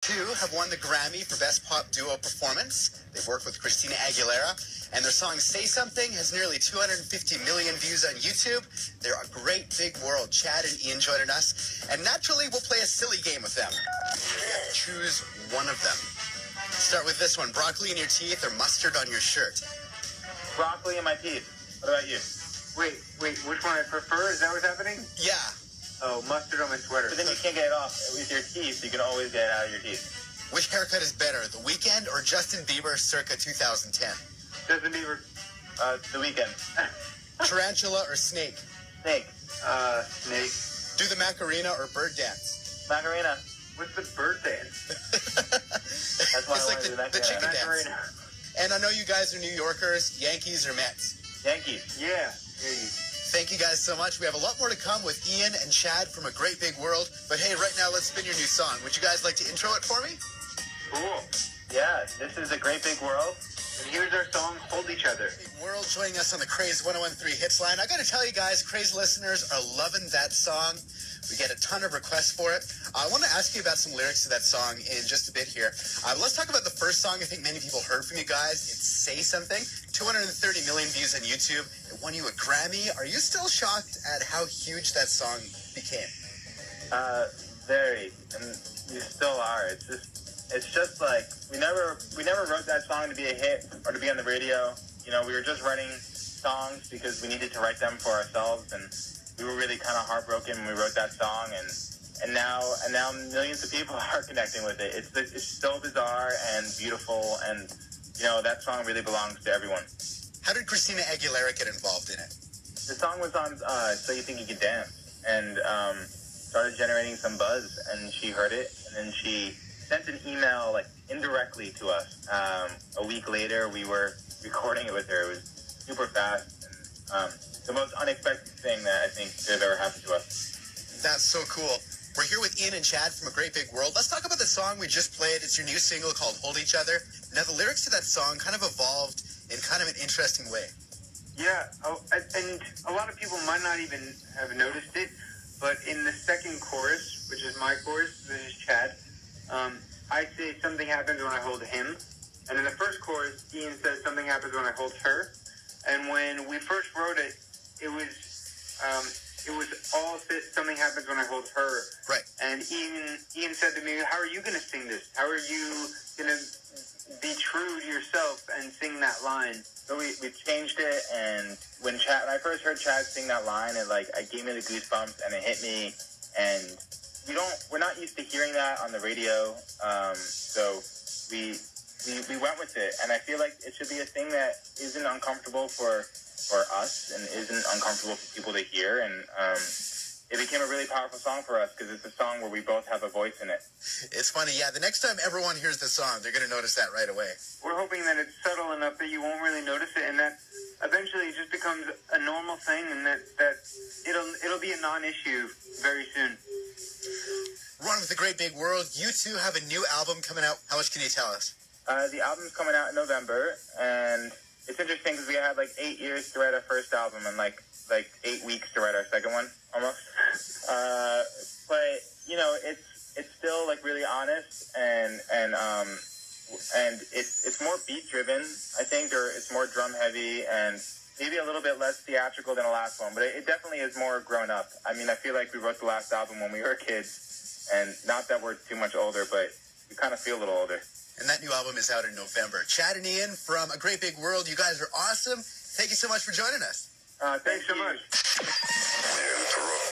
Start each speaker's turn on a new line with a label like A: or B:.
A: Two have won the Grammy for Best Pop Duo Performance. They've worked with Christina Aguilera, and their song Say Something has nearly 250 million views on YouTube. They're a great big world. Chad and Ian joining us, and naturally we'll play a silly game with them. Choose one of them. Start with this one. Broccoli in your teeth or mustard on your shirt?
B: Broccoli in my teeth. What about you?
C: Wait, which one I prefer? Is that what's happening?
A: Yeah.
C: Oh, mustard on my sweater.
B: But then you can't get it off with your teeth. You can always get it out of your teeth.
A: Which haircut is better, The Weeknd or Justin Bieber circa 2010?
C: Justin Bieber.
B: The Weeknd.
A: Tarantula or snake?
B: Snake.
C: Snake.
A: Do the Macarena or bird dance?
B: Macarena.
C: What's the bird dance?
B: That's why
A: It's like the chicken dance.
C: Macarena.
A: And I know you guys are New Yorkers. Yankees or Mets?
B: Yankees.
C: Yeah. Yankees.
A: Thank you guys so much. We have a lot more to come with Ian and Chad from A Great Big World. But hey, right now, let's spin your new song. Would you guys like to intro it for me?
C: Cool.
B: Yeah, this is A Great Big World.
C: And here's our song, Hold Each Other.
A: Big World joining us on the KRAZE 101.3 hits line. I got to tell you guys, KRAZE listeners are loving that song. We get a ton of requests for it. I want to ask you about some lyrics to that song in just a bit here. Let's talk about the first song I think many people heard from you guys. It's Say Something. 230 million views on YouTube. It won you a Grammy. Are you still shocked at how huge that song became?
B: Very. And you still are. It's just like, we never wrote that song to be a hit or to be on the radio. You know, we were just writing songs because we needed to write them for ourselves, and we were really kind of heartbroken when we wrote that song, and now millions of people are connecting with it. It's so bizarre and beautiful, and you know, that song really belongs to everyone.
A: How did Christina Aguilera get involved in it?
B: The song was on So You Think You Can Dance, and started generating some buzz, and she heard it, and then she sent an email like indirectly to us. A week later, we were recording it with her. It was super fast, and the most unexpected thing that I think could have ever happened to us.
A: That's so cool. We're here with Ian and Chad from A Great Big World. Let's talk about the song we just played. It's your new single called Hold Each Other. Now, the lyrics to that song kind of evolved in kind of an interesting way.
C: Yeah, and a lot of people might not even have noticed it, but in the second chorus, which is my chorus, this is Chad, I say something happens when I hold him. And in the first chorus, Ian says something happens when I hold her. And when we first wrote it, it was all something happens when I hold her.
A: Right.
C: And Ian said to me, how are you going to sing this? How are you going to be true to yourself and sing that line?
B: So we changed it, and when I first heard Chad sing that line, it gave me the goosebumps, and it hit me. And we're not used to hearing that on the radio, so we went with it, and I feel like it should be a thing that isn't uncomfortable for us and isn't uncomfortable for people to hear, and it became a really powerful song for us because it's a song where we both have a voice in it.
A: It's funny, yeah. The next time everyone hears the song, they're going to notice that right away.
C: We're hoping that it's subtle enough that you won't really notice it, and that eventually it just becomes a normal thing, and that it'll be a non-issue very soon.
A: Run with The Great Big World. You two have a new album coming out. How much can you tell us?
B: The album's coming out in November, and it's interesting because we had 8 years to write our first album and like 8 weeks to write our second one, almost. But you know, it's still really honest, and it's more beat driven, I think, or it's more drum heavy and maybe a little bit less theatrical than the last one. But it definitely is more grown up. I mean, I feel like we wrote the last album when we were kids, and not that we're too much older, but we kind of feel a little older.
A: And that new album is out in November. Chad and Ian from A Great Big World, you guys are awesome. Thank you so much for joining us.
C: Thanks so much.